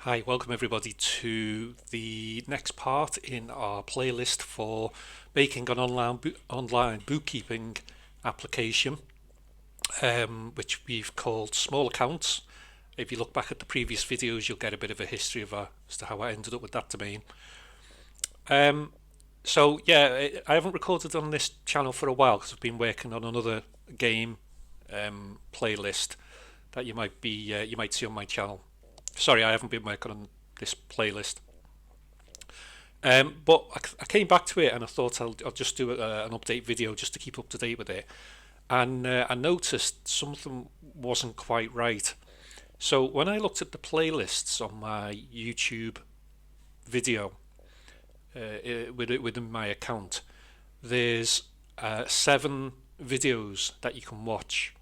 Hi, welcome everybody to the next part in our playlist for making an online bookkeeping application, which we've called Small Accounts. If you look back at the previous videos, you'll get a bit of a history of as to how I ended up with that domain. So yeah, I haven't recorded on this channel for a while because I've been working on another game playlist that you might see on my channel. Sorry, I haven't been working on this playlist. But I came back to it and I thought I'll just do an update video just to keep up to date with it. And I noticed something wasn't quite right. So when I looked at the playlists on my YouTube video within my account, there's 7 videos that you can watch.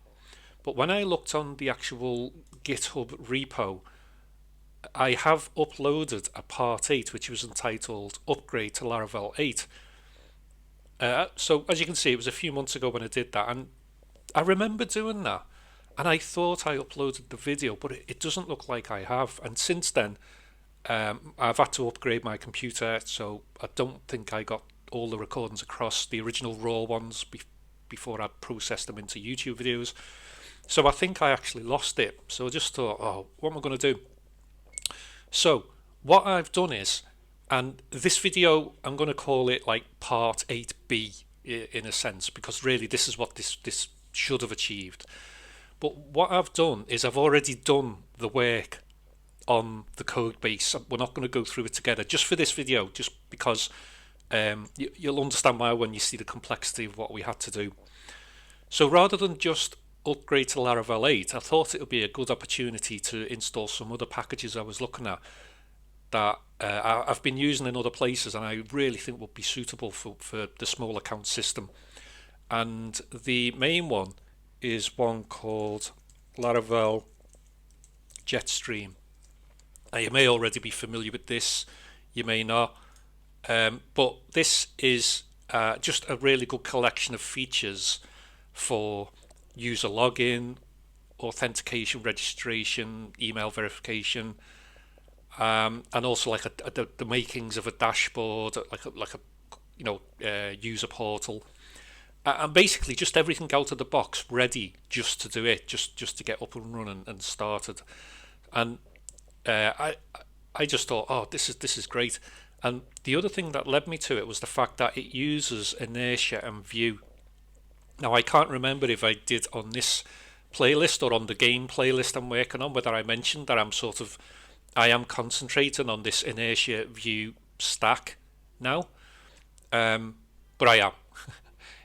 But when I looked on the actual GitHub repo, I have uploaded a part 8 which was entitled Upgrade to Laravel 8. So as you can see, it was a few months ago when I did that, and I remember doing that, and I thought I uploaded the video, but it doesn't look like I have. And since then, I've had to upgrade my computer, so I don't think I got all the recordings across, the original raw ones, before I processed them into YouTube videos. So I think I actually lost it. So I just thought, oh, what am I going to do? So what I've done is, and this video I'm going to call it like part 8B in a sense, because really this is what this should have achieved. But what I've done is I've already done the work on the code base. We're not going to go through it together just for this video, just because you'll understand why when you see the complexity of what we had to do. So rather than just upgrade to Laravel 8, I thought it would be a good opportunity to install some other packages I was looking at that I've been using in other places and I really think would be suitable for the small account system. And the main one is one called Laravel Jetstream. Now, you may already be familiar with this, you may not, but this is just a really good collection of features for user login, authentication, registration, email verification, and also like the makings of a dashboard, like a user portal, and basically just everything out of the box ready just to do it, just to get up and running and started. And I just thought, oh, this is great. And the other thing that led me to it was the fact that it uses inertia and view. Now I can't remember if I did on this playlist or on the game playlist I'm working on whether I mentioned that I am concentrating on this inertia view stack now, but I am.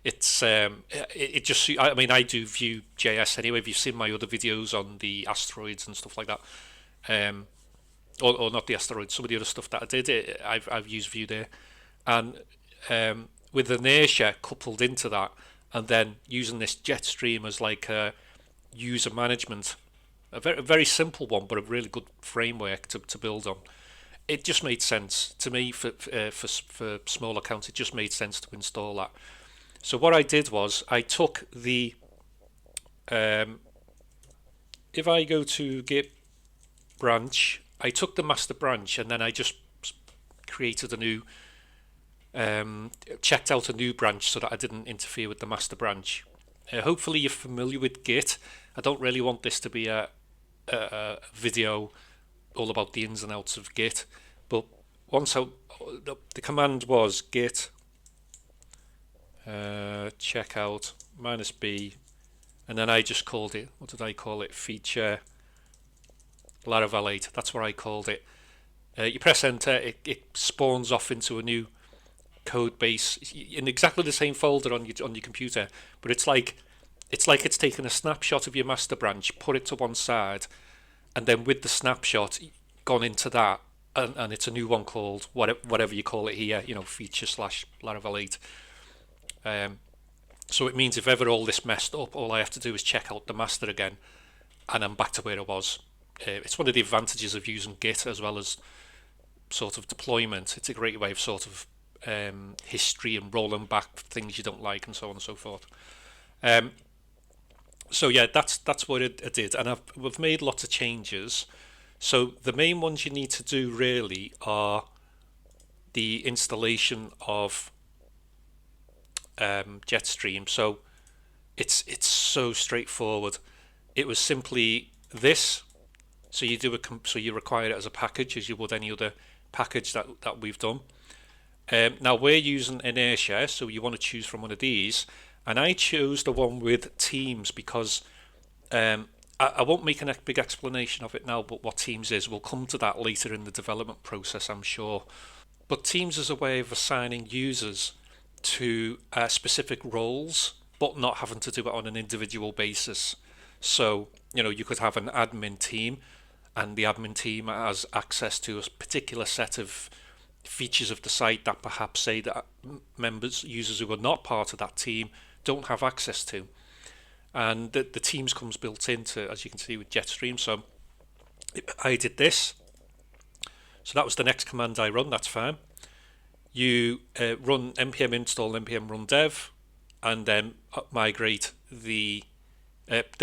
It just, I mean, I do Vue.js anyway. If you've seen my other videos on the asteroids and stuff like that, or not the asteroids, some of the other stuff that I did, I've used Vue there, and with inertia coupled into that, and then using this Jetstream as like a user management, a very simple one, but a really good framework to build on. It just made sense to me for small accounts. It just made sense to install that. So what I did was I took the if I go to Git branch, I took the master branch and then I just created a new checked out a new branch so that I didn't interfere with the master branch. Hopefully you're familiar with Git. I don't really want this to be a video all about the ins and outs of Git, but the command was git checkout -b, and then I just called it, what did I call it, feature Laravel 8. That's what I called it. You press enter, it spawns off into a new code base in exactly the same folder on your computer, but it's like it's taken a snapshot of your master branch, put it to one side, and then with the snapshot gone into that, and it's a new one called whatever you call it here, feature / Laravel 8. So it means if ever all this messed up, all I have to do is check out the master again, and I'm back to where I was. It's one of the advantages of using Git as well as sort of deployment. It's a great way of sort of history and rolling back things you don't like and so on and so forth. So yeah, that's what it did, and we've made lots of changes So the main ones you need to do really are the installation of Jetstream. So it's so straightforward. It was simply this. So you require it as a package as you would any other package that we've done. Now we're using Inertia, so you want to choose from one of these, and I chose the one with Teams because I won't make a big explanation of it now, but what Teams is, we'll come to that later in the development process, I'm sure. But Teams is a way of assigning users to specific roles, but not having to do it on an individual basis. So, you could have an admin team, and the admin team has access to a particular set of features of the site that perhaps say that users who are not part of that team don't have access to. And the Teams comes built into, as you can see with Jetstream. So I did this. So that was the next command I run. That's fine. You run npm install npm run dev, and then migrate the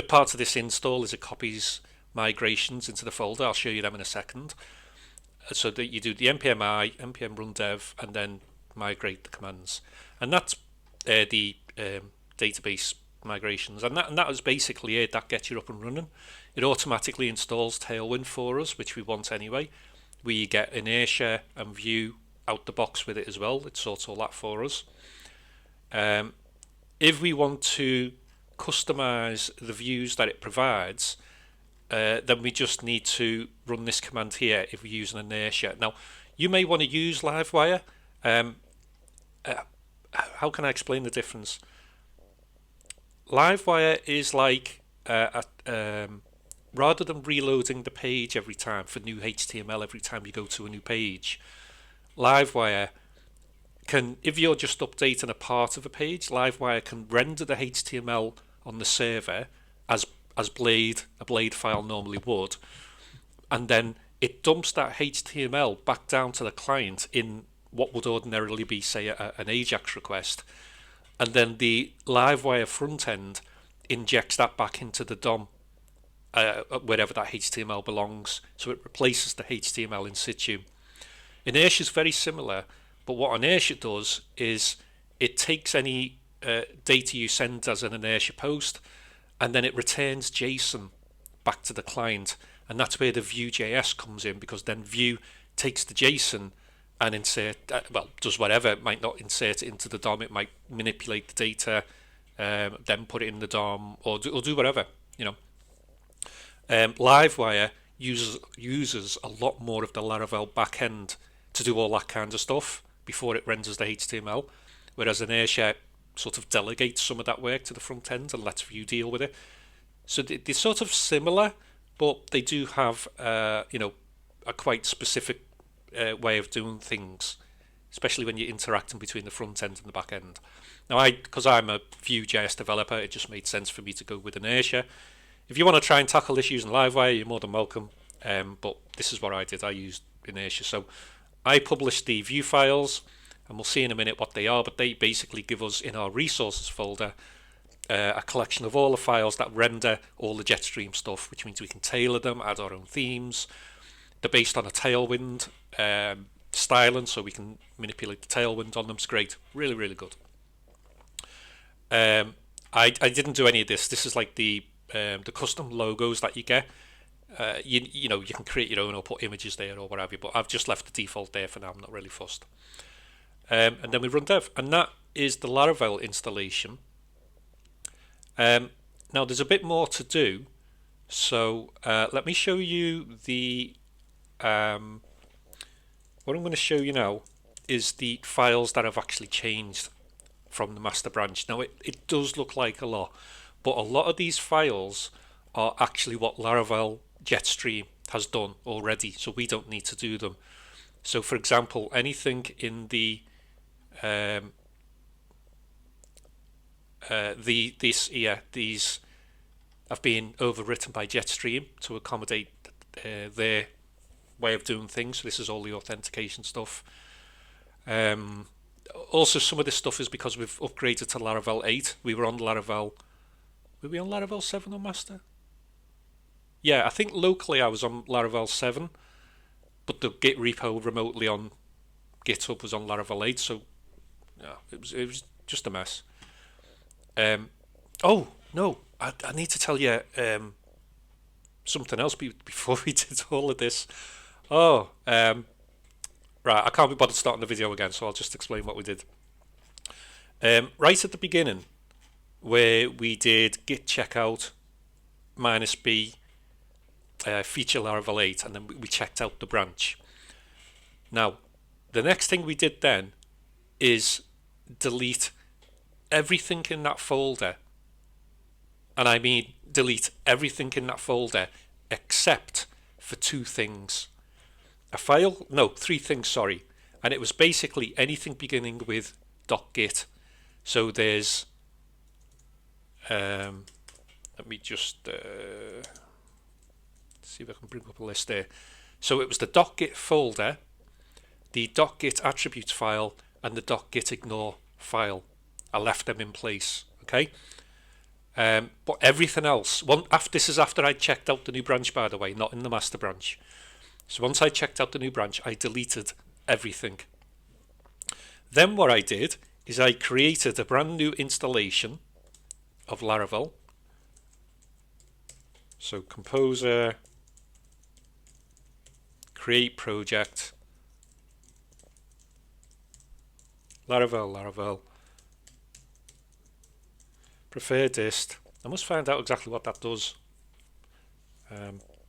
part of this install is it copies migrations into the folder. I'll show you them in a second. So that you do the npm I, npm run dev, and then migrate the commands, and that's the database migrations, and that is basically it. That gets you up and running. It automatically installs Tailwind for us, which we want anyway. We get Inertia and Vue out the box with it as well. It sorts all that for us. If we want to customize the views that it provides, then we just need to run this command here if we use an Inertia. Now, you may want to use Livewire. How can I explain the difference? Livewire is like rather than reloading the page every time for new HTML every time you go to a new page, Livewire can, if you're just updating a part of a page, Livewire can render the HTML on the server as a blade file normally would, and then it dumps that HTML back down to the client in what would ordinarily be, say, an AJAX request, and then the Livewire front end injects that back into the DOM wherever that HTML belongs, so it replaces the HTML in situ. Inertia is very similar, but what Inertia does is it takes any data you send as an Inertia post, and then it returns JSON back to the client, and that's where the Vue.js comes in, because then Vue takes the JSON and does whatever. It might not insert it into the DOM, it might manipulate the data, then put it in the DOM, or do whatever. Livewire uses a lot more of the Laravel backend to do all that kind of stuff before it renders the HTML, whereas Inertia sort of delegates some of that work to the front end and lets Vue deal with it. So they're sort of similar, but they do have a quite specific way of doing things, especially when you're interacting between the front end and the back end. Now, because I'm a Vue.js developer, it just made sense for me to go with Inertia. If you want to try and tackle this using Livewire, you're more than welcome. But this is what I did. I used Inertia. So I published the Vue files, and we'll see in a minute what they are, but they basically give us in our resources folder a collection of all the files that render all the Jetstream stuff, which means we can tailor them, add our own themes. They're based on a Tailwind styling, so we can manipulate the Tailwind on them. It's great. Really, really good. I didn't do any of this. This is like the custom logos that you get. You can create your own or put images there or whatever, but I've just left the default there for now. I'm not really fussed. And then we run dev, and that is the Laravel installation. Now there's a bit more to do, so let me show you the what I'm going to show you now is the files that have actually changed from the master branch. Now it does look like a lot, but a lot of these files are actually what Laravel Jetstream has done already, so we don't need to do them. So for example, anything in the these have been overwritten by Jetstream to accommodate their way of doing things. So this is all the authentication stuff. Also, some of this stuff is because we've upgraded to Laravel 8. We were on Laravel. Were we on Laravel 7 or Master? Yeah, I think locally I was on Laravel 7, but the Git repo remotely on GitHub was on Laravel 8, so yeah, it was just a mess. Um, oh no, I need to tell you something else before we did all of this. Oh, right, I can't be bothered starting the video again, so I'll just explain what we did. Right at the beginning, where we did git checkout -b feature Laravel 8, and then we checked out the branch. Now, the next thing we did then is delete everything in that folder, and I mean delete everything in that folder except for two things. Three things, sorry. And it was basically anything beginning with .git. So there's, let me just see if I can bring up a list there. So it was the .git folder, the .git attributes file, and the .git ignore file. I left them in place, okay? But everything else, this is after I checked out the new branch, by the way, not in the master branch. So once I checked out the new branch, I deleted everything. Then what I did is I created a brand new installation of Laravel. So composer, create project, Laravel, prefer-dist. I must find out exactly what that does.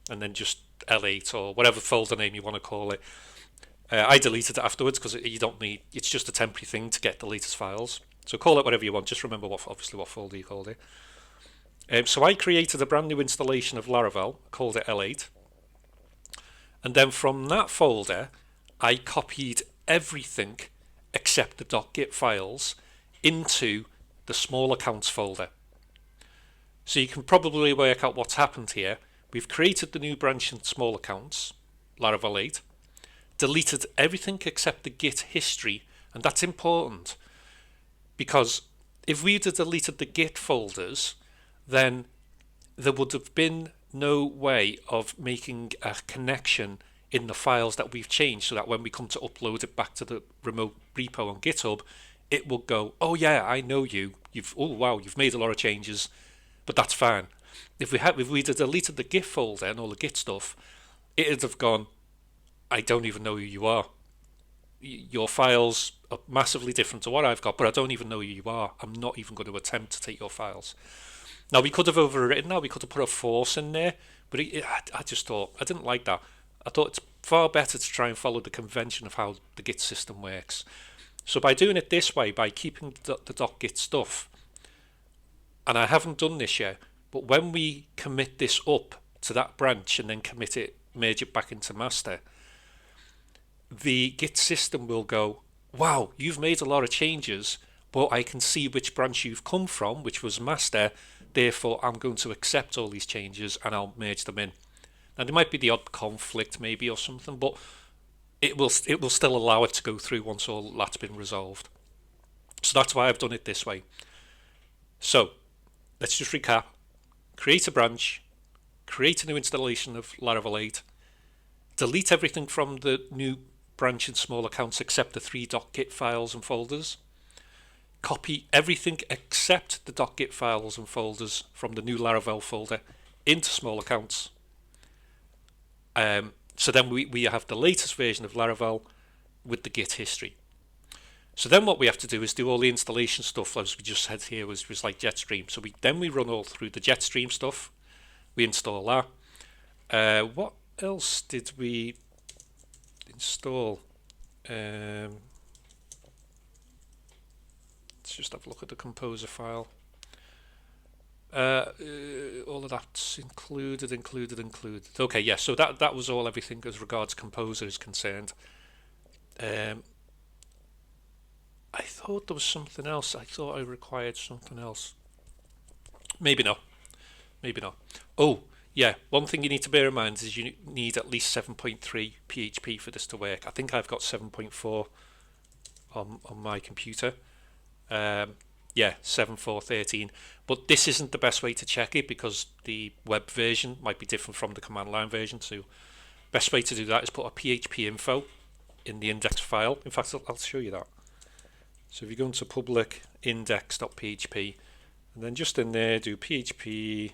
And then just L8 or whatever folder name you want to call it. I deleted it afterwards because you don't need. It's just a temporary thing to get the latest files. So call it whatever you want. Just remember what folder you called it. So I created a brand new installation of Laravel, called it L8, and then from that folder, I copied everything except the .git files into the small accounts folder. So you can probably work out what's happened here. We've created the new branch in small accounts, Laravel 8, deleted everything except the Git history, and that's important because if we'd have deleted the Git folders, then there would have been no way of making a connection in the files that we've changed, so that when we come to upload it back to the remote repo on GitHub, it will go, oh yeah, I know you've made a lot of changes, but that's fine. If we'd have deleted the Git folder and all the Git stuff, it'd have gone, I don't even know who you are. Your files are massively different to what I've got, but I don't even know who you are. I'm not even going to attempt to take your files. Now, we could have overwritten that. We could have put a force in there, but I just thought, I didn't like that. I thought it's far better to try and follow the convention of how the Git system works. So by doing it this way, by keeping the .git stuff, and I haven't done this yet, but when we commit this up to that branch and then merge it back into master, the Git system will go, wow, you've made a lot of changes, but I can see which branch you've come from, which was master, therefore I'm going to accept all these changes and I'll merge them in. Now there might be the odd conflict maybe or something, but it will still allow it to go through once all that's been resolved. So that's why I've done it this way. So let's just recap. Create a branch, create a new installation of Laravel 8, delete everything from the new branch in small accounts except the three .git files and folders, copy everything except the .git files and folders from the new Laravel folder into small accounts. So then we have the latest version of Laravel with the Git history. So then what we have to do is do all the installation stuff, as we just said here, was like Jetstream. So we run all through the Jetstream stuff. We install that. What else did we install? Let's just have a look at the composer file. All of that's included. Okay, yeah, so that was everything as regards composer is concerned. I thought there was something else. I thought I required something else. Maybe not. Oh, yeah, one thing you need to bear in mind is you need at least 7.3 PHP for this to work. I think I've got 7.4 on my computer. Yeah, 7.4.13. But this isn't the best way to check it because the web version might be different from the command line version. So best way to do that is put a PHP info in the index file. In fact, I'll show you that. So if you go into public index.php and then just in there do PHP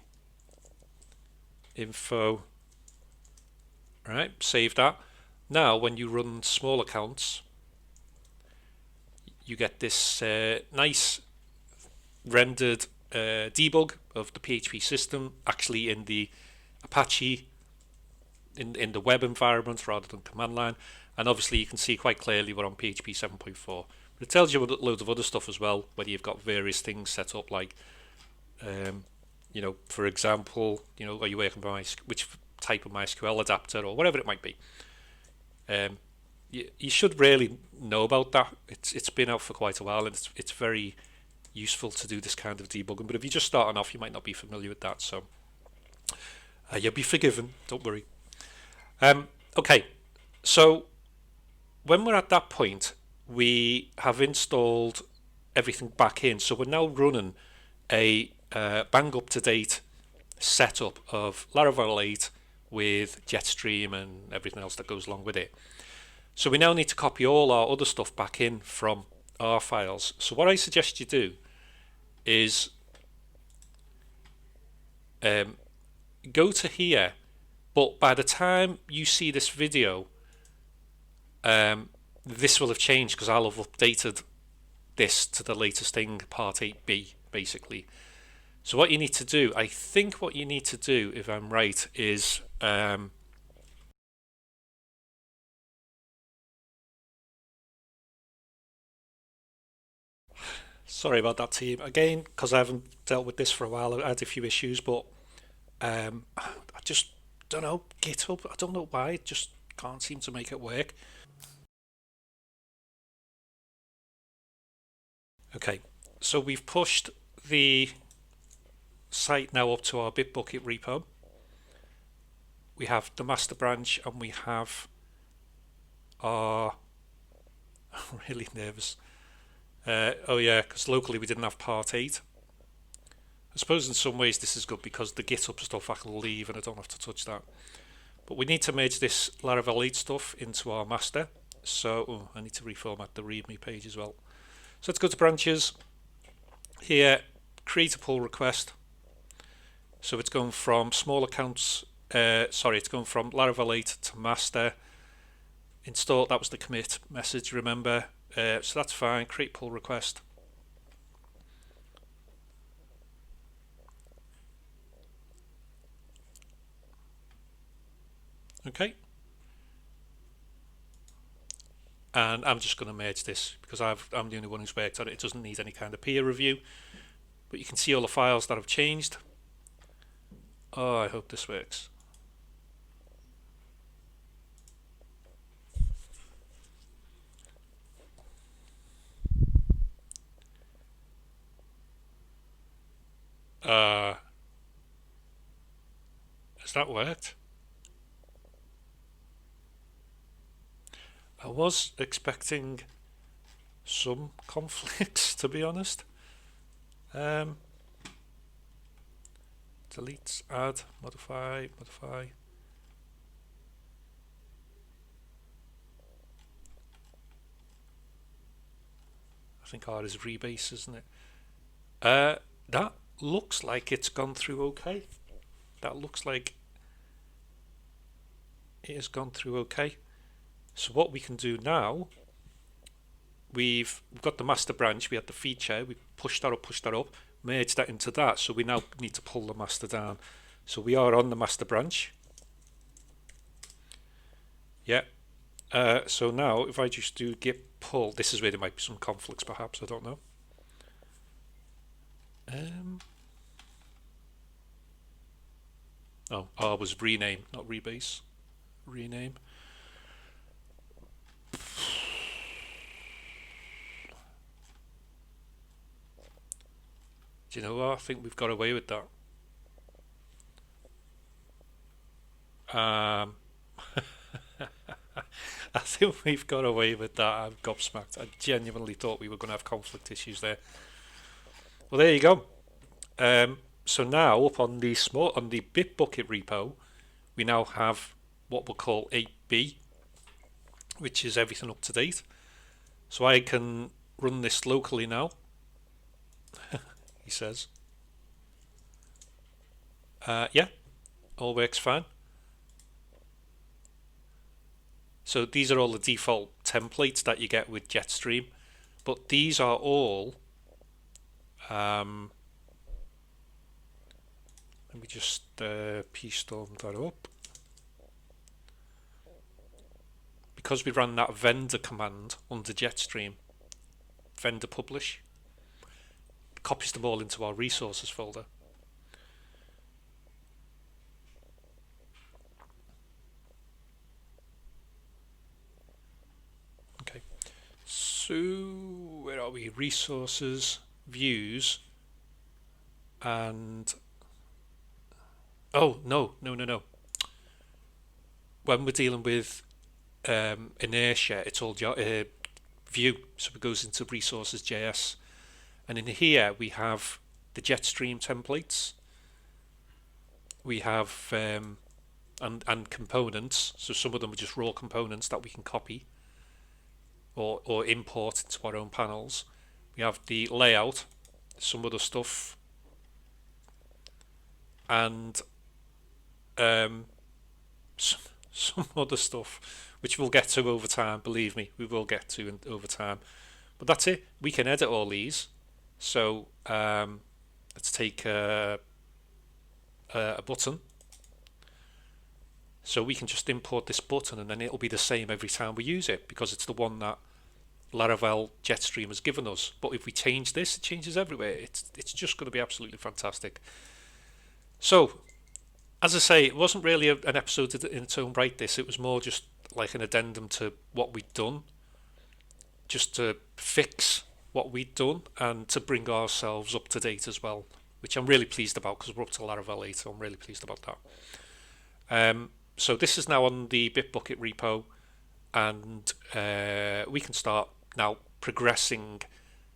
info, right, save that. Now when you run small accounts, you get this nice rendered debug of the PHP system actually in the Apache in the web environment rather than command line, and obviously you can see quite clearly we're on PHP 7.4. But it tells you loads of other stuff as well, whether you've got various things set up like for example, are you working by which type of MySQL adapter or whatever it might be. You should really know about that. It's been out for quite a while, and it's very useful to do this kind of debugging. But if you're just starting off, you might not be familiar with that, so you'll be forgiven. Don't worry. Okay, so when we're at that point, we have installed everything back in. So we're now running a bang up to date setup of Laravel 8 with Jetstream and everything else that goes along with it. So we now need to copy all our other stuff back in from our files. So what I suggest you do is go to here, but by the time you see this video, this will have changed because I'll have updated this to the latest thing, part 8b, basically. So what you need to do, I think what you need to do, if I'm right, is sorry about that, team. Again, because I haven't dealt with this for a while, I had a few issues, but I just don't know. GitHub, I don't know why, it just can't seem to make it work. Okay, so we've pushed the site now up to our bitbucket repo. We have the master branch and we have our I'm really nervous. Oh yeah, because locally we didn't have part 8. I suppose in some ways this is good because the GitHub stuff I can leave and I don't have to touch that. But we need to merge this Laravel 8 stuff into our master. So I need to reformat the Readme page as well. So let's go to branches. Here, create a pull request. So it's going from small accounts, it's going from Laravel 8 to master. Install, that was the commit message, remember. So that's fine, create pull request. Okay. And I'm just going to merge this because I'm the only one who's worked on it. It doesn't need any kind of peer review. But you can see all the files that have changed. Oh, I hope this works. Has that worked? I was expecting some conflicts, to be honest. Delete, add, modify. I think R is rebase, isn't it? That looks like it's gone through okay. That looks like it has gone through okay. So what we can do now, we've got the master branch, we had the feature, we pushed that up, merged that into that, so we now need to pull the master down. So we are on the master branch. Yeah. So now if I just do git pull, this is where there might be some conflicts perhaps, I don't know. Oh, R was rename, not rebase. Rename. Do you know what? I think we've got away with that. I think we've got away with that. I'm gobsmacked. I genuinely thought we were going to have conflict issues there. Well, there you go. So now up on the bitbucket repo, we now have what we'll call a B, which is everything up to date. So I can run this locally now. He says, yeah, all works fine. So these are all the default templates that you get with Jetstream, but these are all let me just pstorm that up. Because we ran that vendor command under Jetstream, vendor publish, it copies them all into our resources folder. Okay, so where are we? Resources, views, and oh no. When we're dealing with inertia, it's all view, so it goes into resources.js, and in here we have the Jetstream templates, we have and components. So some of them are just raw components that we can copy or import into our own panels. We have the layout, some other stuff, and some other stuff which we'll get to over time. Believe me, we will get to over time. But that's it. We can edit all these. So let's take a button. So we can just import this button, and then it'll be the same every time we use it, because it's the one that Laravel Jetstream has given us. But if we change this, it changes everywhere. It's just going to be absolutely fantastic. So, as I say, it wasn't really an episode in its own right. It was more just like an addendum to what we'd done, just to fix what we'd done and to bring ourselves up to date as well, which I'm really pleased about, because we're up to Laravel 8, so I'm really pleased about that. So this is now on the Bitbucket repo, and we can start now progressing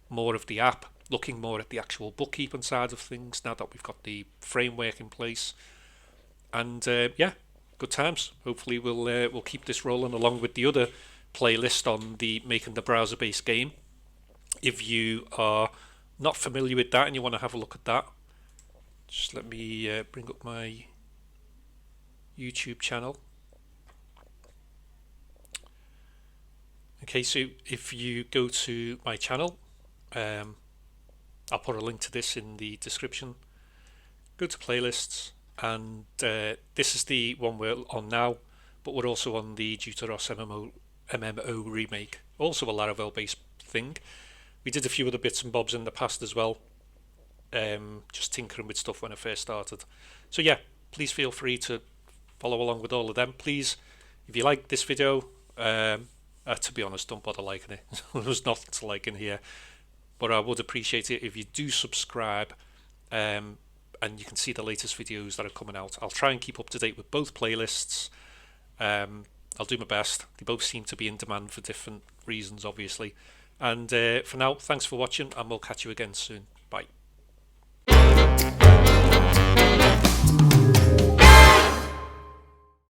more of the app, looking more at the actual bookkeeping side of things now that we've got the framework in place. And yeah, good times. Hopefully we'll keep this rolling along with the other playlist on the making the browser-based game. If you are not familiar with that and you want to have a look at that, just let me bring up my YouTube channel. Okay, so if you go to my channel, I'll put a link to this in the description. Go to playlists, and this is the one we're on now, but we're also on the Deuteros MMO remake, also a Laravel based thing. We did a few other bits and bobs in the past as well, just tinkering with stuff when I first started. So yeah, please feel free to follow along with all of them. Please, if you like this video, to be honest, don't bother liking it. There's nothing to like in here, but I would appreciate it if you do subscribe, and you can see the latest videos that are coming out. I'll try and keep up to date with both playlists. I'll do my best. They both seem to be in demand for different reasons, obviously. And for now, thanks for watching, and we'll catch you again soon.